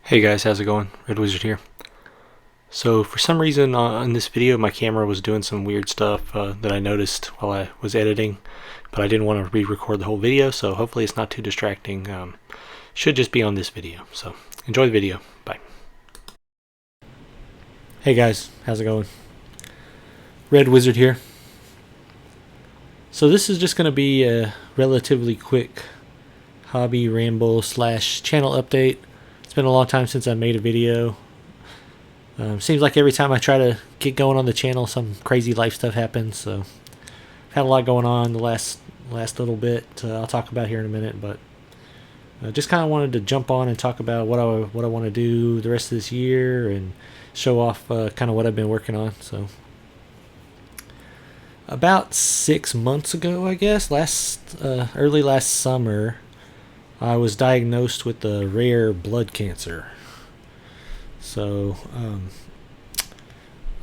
Hey guys, how's it going? Red Wizard here. So for some reason in this video my camera was doing some weird stuff that I noticed while I was editing, but I didn't want to re-record the whole video, so hopefully it's not too distracting. Should just be on this video, so enjoy the video. Bye. Hey guys, how's it going? Red Wizard here. So this is just going to be a relatively quick Hobby Ramble / channel update. It's been a long time since I made a video. Seems like every time I try to get going on the channel, some crazy life stuff happens. So I've had a lot going on the last little bit. I'll talk about here in a minute, but just kind of wanted to jump on and talk about what I want to do the rest of this year and show off kind of what I've been working on. So about 6 months ago, I guess, early last summer, I was diagnosed with a rare blood cancer. So,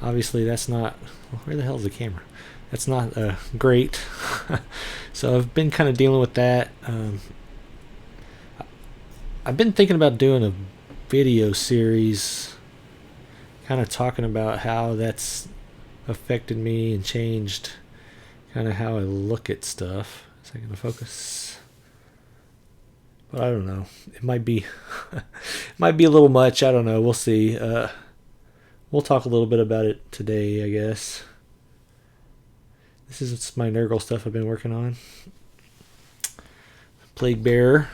obviously that's not, where the hell is the camera? That's not great. So I've been kind of dealing with that. I've been thinking about doing a video series kind of talking about how that's affected me and changed kind of how I look at stuff. Is that going to focus? But I don't know. It might be might be a little much. I don't know. We'll see. We'll talk a little bit about it today, I guess. This is my Nurgle stuff I've been working on. Plague Bearer.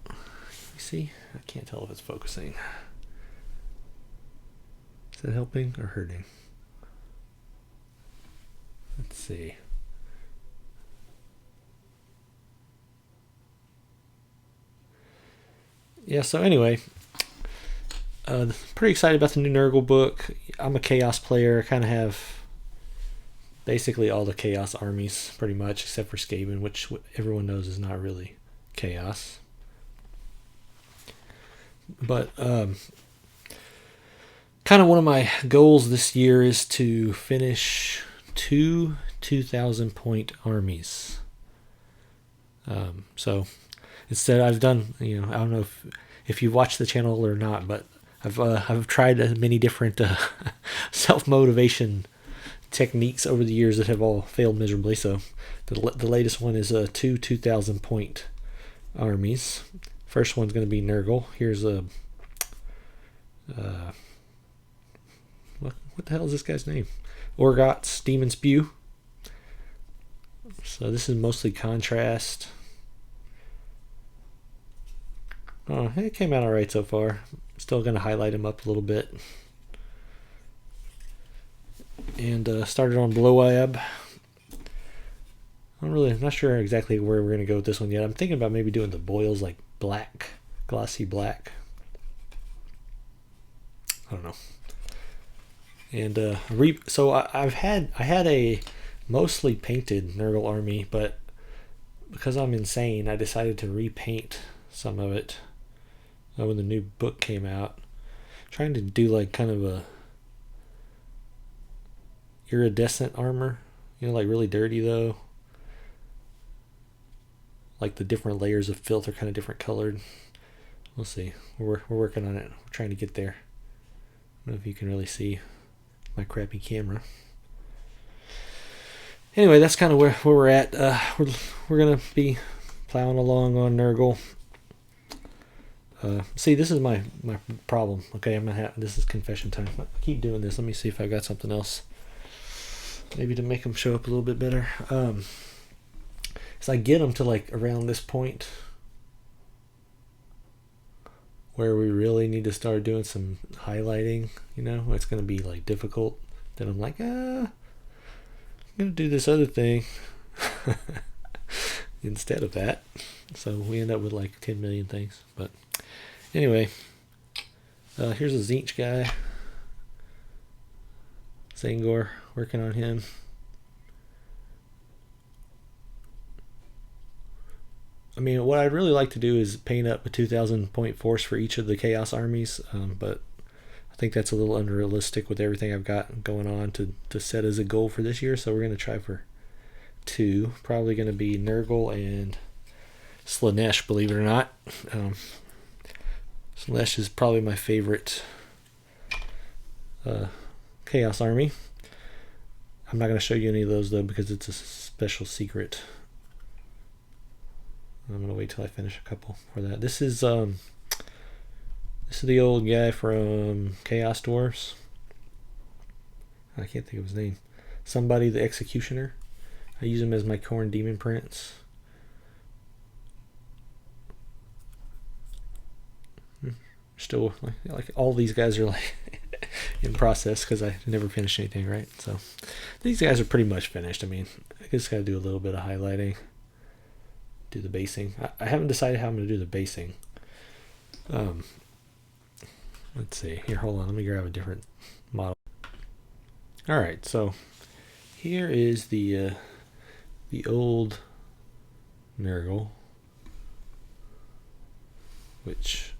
You see? I can't tell if it's focusing. Is that helping or hurting? Let's see. Yeah, so anyway, pretty excited about the new Nurgle book. I'm a Chaos player. I kind of have basically all the Chaos armies, pretty much, except for Skaven, which everyone knows is not really Chaos. But kind of one of my goals this year is to finish 2,000 point armies. So instead, I've done, I don't know if you watch the channel or not, but I've tried many different self-motivation techniques over the years that have all failed miserably. So the latest one is 2,000 point armies. First one's going to be Nurgle. Here's a what the hell is this guy's name? Orgot's Demon Spew. So this is mostly contrast. Oh, it came out alright so far. Still going to highlight him up a little bit. And started on Bloab. I'm not sure exactly where we're going to go with this one yet. I'm thinking about maybe doing the boils like black, glossy black. I don't know. And so I had a mostly painted Nurgle army, but because I'm insane, I decided to repaint some of it when the new book came out. Trying to do like kind of a iridescent armor, like really dirty though. Like the different layers of filth are kind of different colored. We'll see. We're working on it. We're trying to get there. I don't know if you can really see my crappy camera. Anyway, that's kind of where we're at. We're gonna be plowing along on Nurgle. See, this is my problem. Okay, this is confession time. I keep doing this. Let me see if I got something else. Maybe to make them show up a little bit better. So I get them to like around this point where we really need to start doing some highlighting. It's going to be like difficult. Then I'm like, I'm going to do this other thing instead of that. So we end up with like 10 million things. But anyway, here's a Tzeentch guy. Zangor, working on him. I mean, what I'd really like to do is paint up a 2,000 point force for each of the Chaos armies, but I think that's a little unrealistic with everything I've got going on to set as a goal for this year. So we're going to try for 2. Probably going to be Nurgle and Slaanesh, believe it or not. Slaanesh is probably my favorite Chaos Army. I'm not going to show you any of those though because it's a special secret. I'm going to wait till I finish a couple for that. This is the old guy from Chaos Dwarfs. I can't think of his name. Somebody the Executioner. I use him as my Khorne Demon Prince. Still, like all these guys are like in process because I never finished anything, right? So these guys are pretty much finished. I mean, I just got to do a little bit of highlighting, do the basing. I haven't decided how I'm going to do the basing. Let's see. Here, hold on. Let me grab a different model. All right, so here is the old Nurgle, which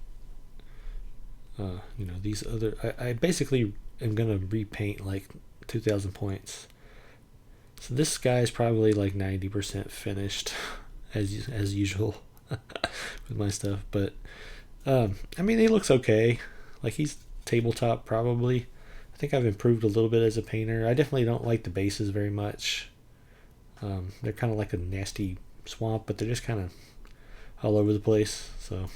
you know, these other I basically am gonna repaint like 2,000 points. So this guy is probably like 90% finished, as usual with my stuff. But I mean, he looks okay. Like he's tabletop probably. I think I've improved a little bit as a painter. I definitely don't like the bases very much. They're kind of like a nasty swamp, but they're just kind of all over the place. So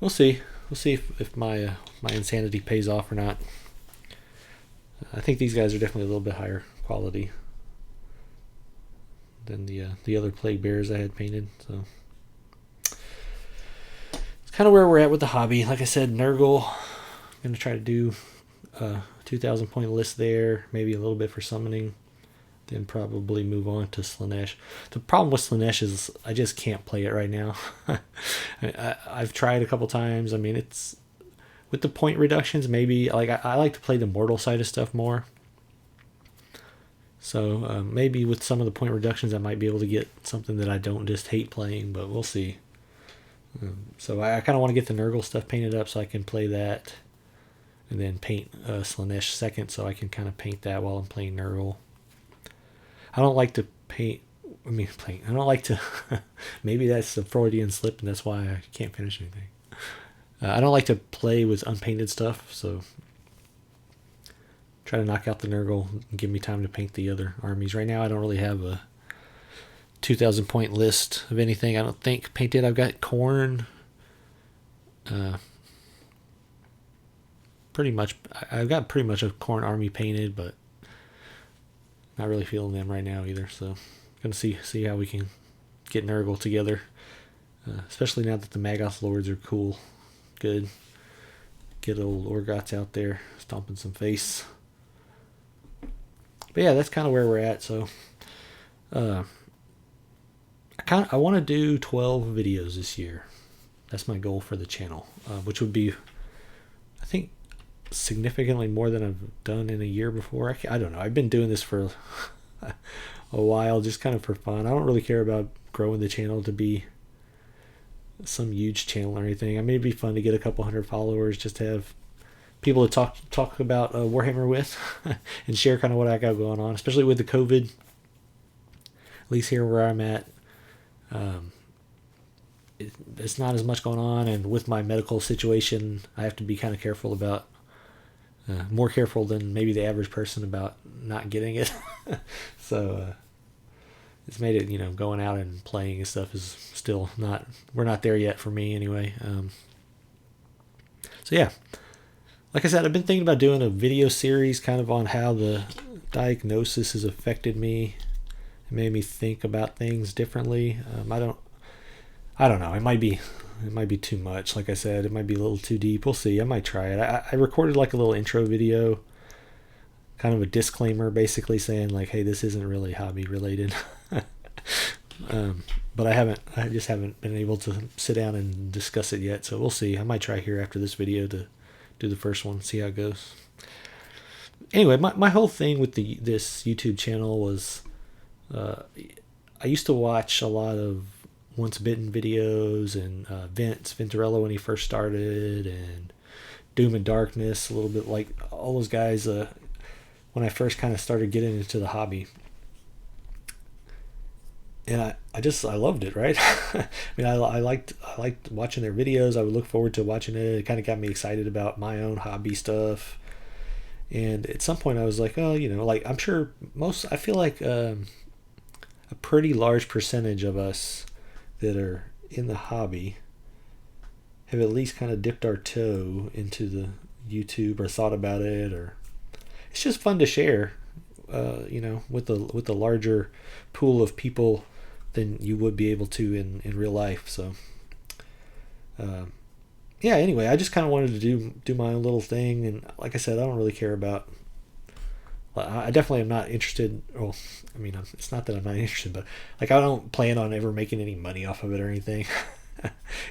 we'll see. We'll see if my my insanity pays off or not. I think these guys are definitely a little bit higher quality than the other plague bears I had painted. So it's kind of where we're at with the hobby. Like I said, Nurgle. I'm gonna try to do a 2,000 point list there, maybe a little bit for summoning, then probably move on to Slaanesh. The problem with Slaanesh is I just can't play it right now. I've tried a couple times. I mean, it's with the point reductions, maybe like I like to play the mortal side of stuff more. So maybe with some of the point reductions, I might be able to get something that I don't just hate playing, but we'll see. So I kind of want to get the Nurgle stuff painted up so I can play that, and then paint Slaanesh second so I can kind of paint that while I'm playing Nurgle. I don't like to paint. I don't like to. Maybe that's a Freudian slip, and that's why I can't finish anything. I don't like to play with unpainted stuff, so try to knock out the Nurgle and give me time to paint the other armies. Right now, I don't really have a 2,000 point list of anything. I don't think painted. I've got Khorne. I've got pretty much a Khorne army painted, but not really feeling them right now either. So gonna see how we can get Nurgle together, especially now that the Maggoth Lords are cool, good. Get old Orgots out there stomping some face. But yeah, that's kind of where we're at. So I want to do 12 videos this year. That's my goal for the channel, which would be, I think, significantly more than I've done in a year before. I don't know. I've been doing this for a while, just kind of for fun. I don't really care about growing the channel to be some huge channel or anything. I mean, it'd be fun to get a couple hundred followers, just to have people to talk about Warhammer with and share kind of what I got going on, especially with the COVID. At least here where I'm at, it's not as much going on, and with my medical situation, I have to be kind of careful about, more careful than maybe the average person about not getting it. So it's made it, going out and playing and stuff is still not, we're not there yet for me anyway. So yeah, like I said, I've been thinking about doing a video series kind of on how the diagnosis has affected me. It made me think about things differently. I don't know. It might be too much. Like I said, it might be a little too deep. We'll see. I might try it. I recorded like a little intro video, kind of a disclaimer, basically saying like, hey, this isn't really hobby related. But I just haven't been able to sit down and discuss it yet. So we'll see. I might try here after this video to do the first one, see how it goes. Anyway, my whole thing with this YouTube channel was, I used to watch a lot of Once Bitten videos and Vince Venturello when he first started, and Doom and Darkness, a little bit like all those guys when I first kind of started getting into the hobby. and I loved it, right? I mean, I liked watching their videos. I would look forward to watching it. It kind of got me excited about my own hobby stuff. And at some point, I was like, oh, like I'm sure I feel like a pretty large percentage of us that are in the hobby have at least kind of dipped our toe into the YouTube or thought about it, or it's just fun to share, with the larger pool of people than you would be able to in real life. So, yeah. Anyway, I just kind of wanted to do my own little thing, and like I said, I don't really care about. I definitely am not interested. Well, I mean, it's not that I'm not interested, but like I don't plan on ever making any money off of it or anything.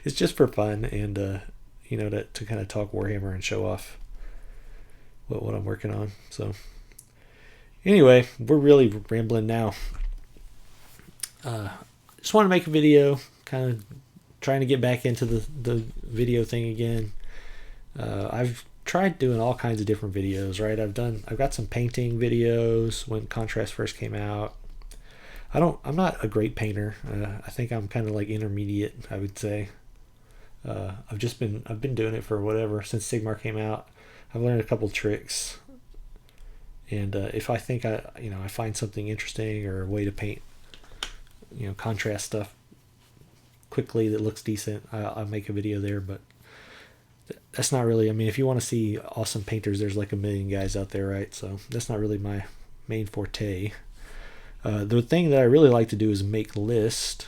It's just for fun, and to kind of talk Warhammer and show off what I'm working on. So anyway, we're really rambling now. Just want to make a video, kind of trying to get back into the video thing again. I've tried doing all kinds of different videos, right? I've got some painting videos when Contrast first came out. I'm not a great painter. I think I'm kind of like intermediate, I would say. I've been doing it for whatever since Sigmar came out. I've learned a couple tricks, and if I think I find something interesting or a way to paint, contrast stuff quickly that looks decent, I'll make a video there. But that's not really. I mean, if you want to see awesome painters, there's like a million guys out there, right? So that's not really my main forte. The thing that I really like to do is make lists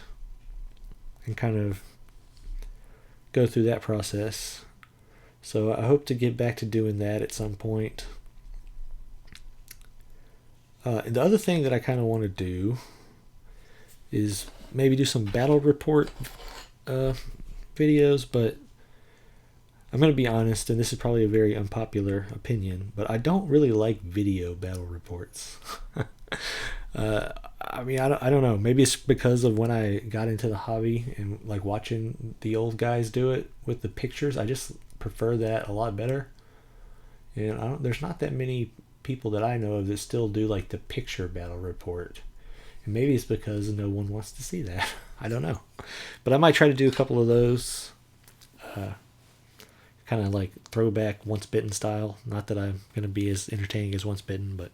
and kind of go through that process. So I hope to get back to doing that at some point. And the other thing that I kind of want to do is maybe do some battle report videos, but I'm going to be honest, and this is probably a very unpopular opinion, but I don't really like video battle reports. I mean, I don't know. Maybe it's because of when I got into the hobby and like watching the old guys do it with the pictures. I just prefer that a lot better. And there's not that many people that I know of that still do like the picture battle report. And maybe it's because no one wants to see that. I don't know. But I might try to do a couple of those. Kind of like throwback Once Bitten style. Not that I'm going to be as entertaining as Once Bitten, but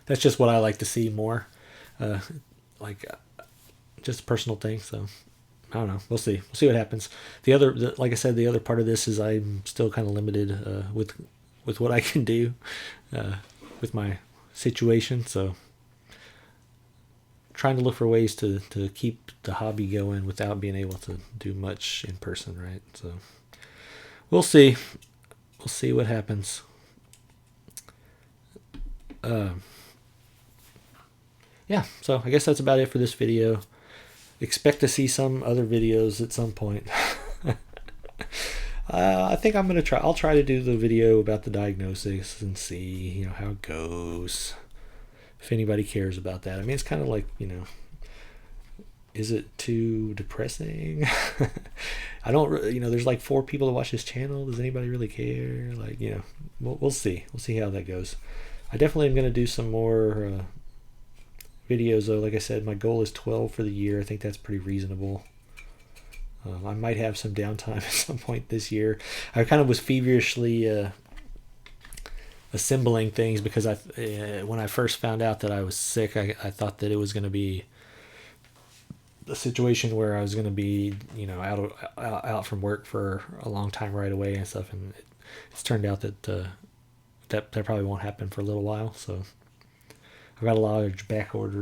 that's just what I like to see more. Just a personal thing. So I don't know. We'll see. We'll see what happens. Like I said, the other part of this is I'm still kind of limited with what I can do with my situation. So trying to look for ways to keep the hobby going without being able to do much in person, right? So we'll see. We'll see what happens. Yeah, so I guess that's about it for this video. Expect to see some other videos at some point. I think I'm gonna try. I'll try to do the video about the diagnosis and see, how it goes. If anybody cares about that. I mean, it's kind of like, is it too depressing? I don't. There's like 4 people to watch this channel. Does anybody really care? Like, we'll see. We'll see how that goes. I definitely am gonna do some more videos though. Like I said, my goal is 12 for the year. I think that's pretty reasonable. I might have some downtime at some point this year. I kind of was feverishly assembling things because when I first found out that I was sick, I thought that it was going to be a situation where I was going to be out from work for a long time right away and stuff, and it's turned out that that probably won't happen for a little while. So I've got a large backlog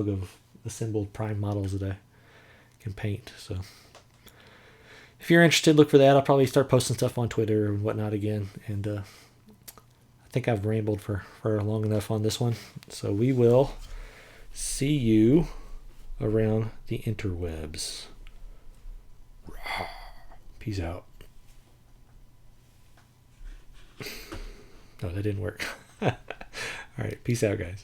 of assembled prime models that I can paint. So if you're interested, look for that. I'll probably start posting stuff on Twitter and whatnot again. And I think I've rambled for long enough on this one. So we will see you around the interwebs. Peace out. No, that didn't work. All right, peace out, guys.